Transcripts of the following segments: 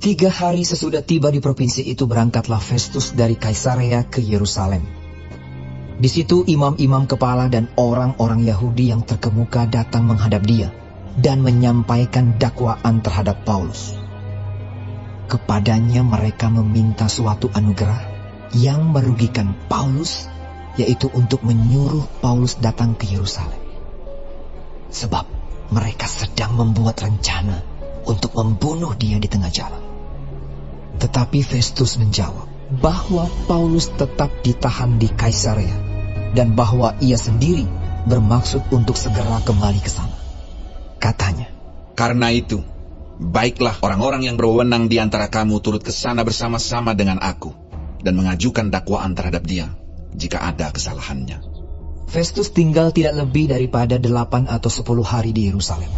3 hari sesudah tiba di provinsi itu berangkatlah Festus dari Kaisarea ke Yerusalem. Di situ imam-imam kepala dan orang-orang Yahudi yang terkemuka datang menghadap dia dan menyampaikan dakwaan terhadap Paulus. Kepadanya mereka meminta suatu anugerah yang merugikan Paulus, yaitu untuk menyuruh Paulus datang ke Yerusalem. Sebab mereka sedang membuat rencana untuk membunuh dia di tengah jalan. Tetapi Festus menjawab bahwa Paulus tetap ditahan di Kaisarea dan bahwa ia sendiri bermaksud untuk segera kembali ke sana. Katanya, "Karena itu, baiklah orang-orang yang berwenang di antara kamu turut ke sana bersama-sama dengan aku dan mengajukan dakwaan terhadap dia jika ada kesalahannya." Festus tinggal tidak lebih daripada 8 atau 10 hari di Yerusalem.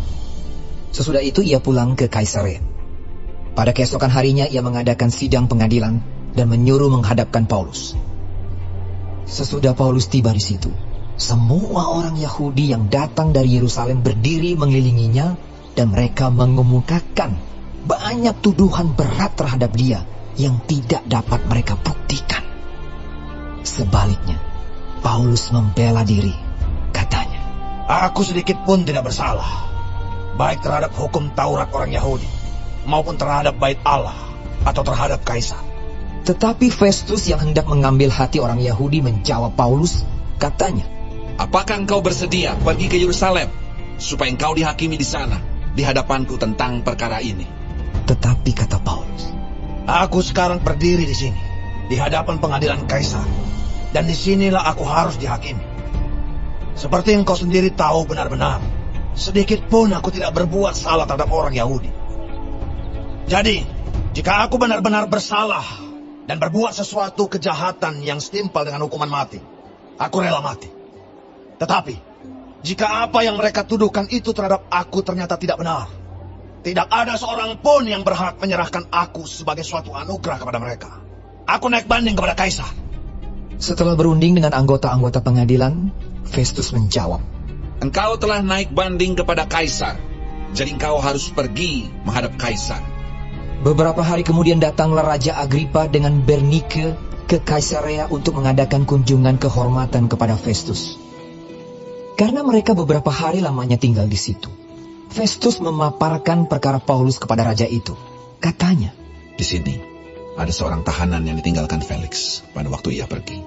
Sesudah itu ia pulang ke Kaisarea. Pada keesokan harinya ia mengadakan sidang pengadilan dan menyuruh menghadapkan Paulus. Sesudah Paulus tiba di situ, semua orang Yahudi yang datang dari Yerusalem berdiri mengelilinginya dan mereka mengemukakan banyak tuduhan berat terhadap dia yang tidak dapat mereka buktikan. Sebaliknya, Paulus membela diri, katanya, "Aku sedikit pun tidak bersalah, baik terhadap hukum Taurat orang Yahudi, maupun terhadap bait Allah, atau terhadap Kaisar." Tetapi Festus yang hendak mengambil hati orang Yahudi menjawab Paulus, katanya, "Apakah engkau bersedia pergi ke Yerusalem, supaya engkau dihakimi di sana, di hadapanku tentang perkara ini?" Tetapi kata Paulus, "Aku sekarang berdiri di sini, di hadapan pengadilan Kaisar, dan disinilah aku harus dihakimi. Seperti engkau sendiri tahu benar-benar, sedikit pun aku tidak berbuat salah terhadap orang Yahudi. Jadi, jika aku benar-benar bersalah dan berbuat sesuatu kejahatan yang setimpal dengan hukuman mati, aku rela mati. Tetapi, jika apa yang mereka tuduhkan itu terhadap aku ternyata tidak benar, tidak ada seorang pun yang berhak menyerahkan aku sebagai suatu anugerah kepada mereka. Aku naik banding kepada Kaisar." Setelah berunding dengan anggota-anggota pengadilan, Festus menjawab, "Engkau telah naik banding kepada Kaisar, jadi engkau harus pergi menghadap Kaisar." Beberapa hari kemudian datanglah Raja Agripa dengan Bernike ke Kaisarea untuk mengadakan kunjungan kehormatan kepada Festus. Karena mereka beberapa hari lamanya tinggal di situ, Festus memaparkan perkara Paulus kepada raja itu. Katanya, "Di sini ada seorang tahanan yang ditinggalkan Felix pada waktu ia pergi.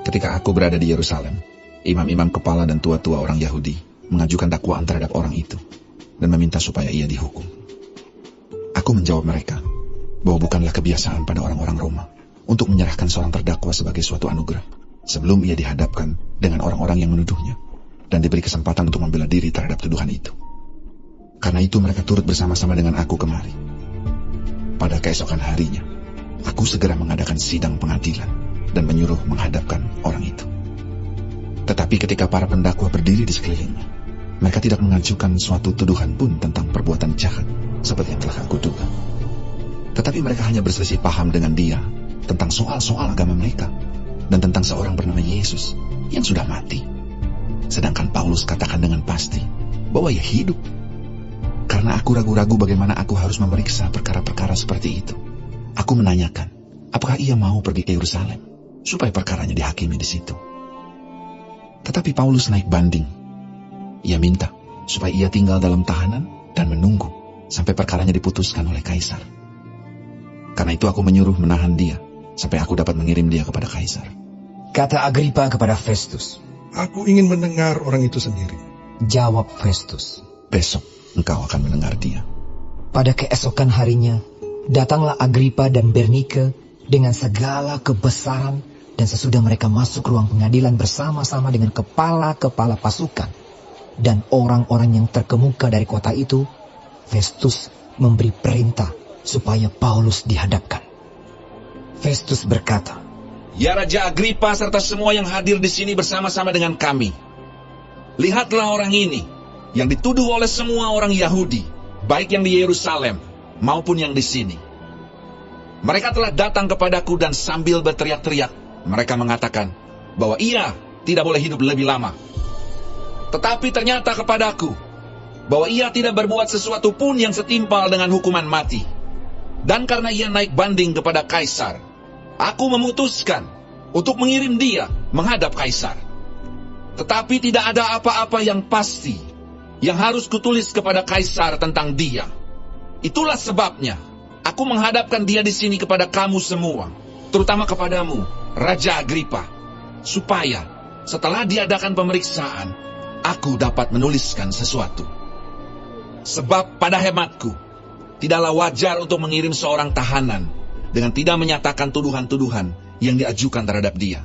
Ketika aku berada di Yerusalem, imam-imam kepala dan tua-tua orang Yahudi mengajukan dakwaan terhadap orang itu dan meminta supaya ia dihukum. Aku menjawab mereka bahwa bukanlah kebiasaan pada orang-orang Roma untuk menyerahkan seorang terdakwa sebagai suatu anugerah sebelum ia dihadapkan dengan orang-orang yang menuduhnya dan diberi kesempatan untuk membela diri terhadap tuduhan itu. Karena itu mereka turut bersama-sama dengan aku kemari. Pada keesokan harinya, aku segera mengadakan sidang pengadilan dan menyuruh menghadapkan orang itu. Tetapi ketika para pendakwa berdiri di sekelilingnya, mereka tidak mengajukan suatu tuduhan pun tentang perbuatan jahat seperti yang telah aku duga. Tetapi mereka hanya berselisih paham dengan dia tentang soal-soal agama mereka dan tentang seorang bernama Yesus yang sudah mati. Sedangkan Paulus katakan dengan pasti bahwa ia hidup. Karena aku ragu-ragu bagaimana aku harus memeriksa perkara-perkara seperti itu, aku menanyakan, apakah ia mau pergi ke Yerusalem supaya perkaranya dihakimi di situ. Tetapi Paulus naik banding. Ia minta supaya ia tinggal dalam tahanan dan menunggu sampai perkaranya diputuskan oleh Kaisar. Karena itu aku menyuruh menahan dia sampai aku dapat mengirim dia kepada Kaisar." Kata Agripa kepada Festus, "Aku ingin mendengar orang itu sendiri." Jawab Festus, "Besok engkau akan mendengar dia." Pada keesokan harinya, datanglah Agripa dan Bernike dengan segala kebesaran, dan sesudah mereka masuk ruang pengadilan bersama-sama dengan kepala-kepala pasukan dan orang-orang yang terkemuka dari kota itu, Festus memberi perintah supaya Paulus dihadapkan. Festus berkata, "Ya Raja Agripa serta semua yang hadir di sini bersama-sama dengan kami. Lihatlah orang ini yang dituduh oleh semua orang Yahudi, baik yang di Yerusalem maupun yang di sini. Mereka telah datang kepadaku dan sambil berteriak-teriak, mereka mengatakan bahwa ia tidak boleh hidup lebih lama. Tetapi ternyata kepadaku bahwa ia tidak berbuat sesuatu pun yang setimpal dengan hukuman mati. Dan karena ia naik banding kepada Kaisar, aku memutuskan untuk mengirim dia menghadap Kaisar. Tetapi tidak ada apa-apa yang pasti yang harus kutulis kepada Kaisar tentang dia. Itulah sebabnya aku menghadapkan dia di sini kepada kamu semua, terutama kepadamu, Raja Agripa, supaya setelah diadakan pemeriksaan, aku dapat menuliskan sesuatu. Sebab pada hematku, tidaklah wajar untuk mengirim seorang tahanan dengan tidak menyatakan tuduhan-tuduhan yang diajukan terhadap dia.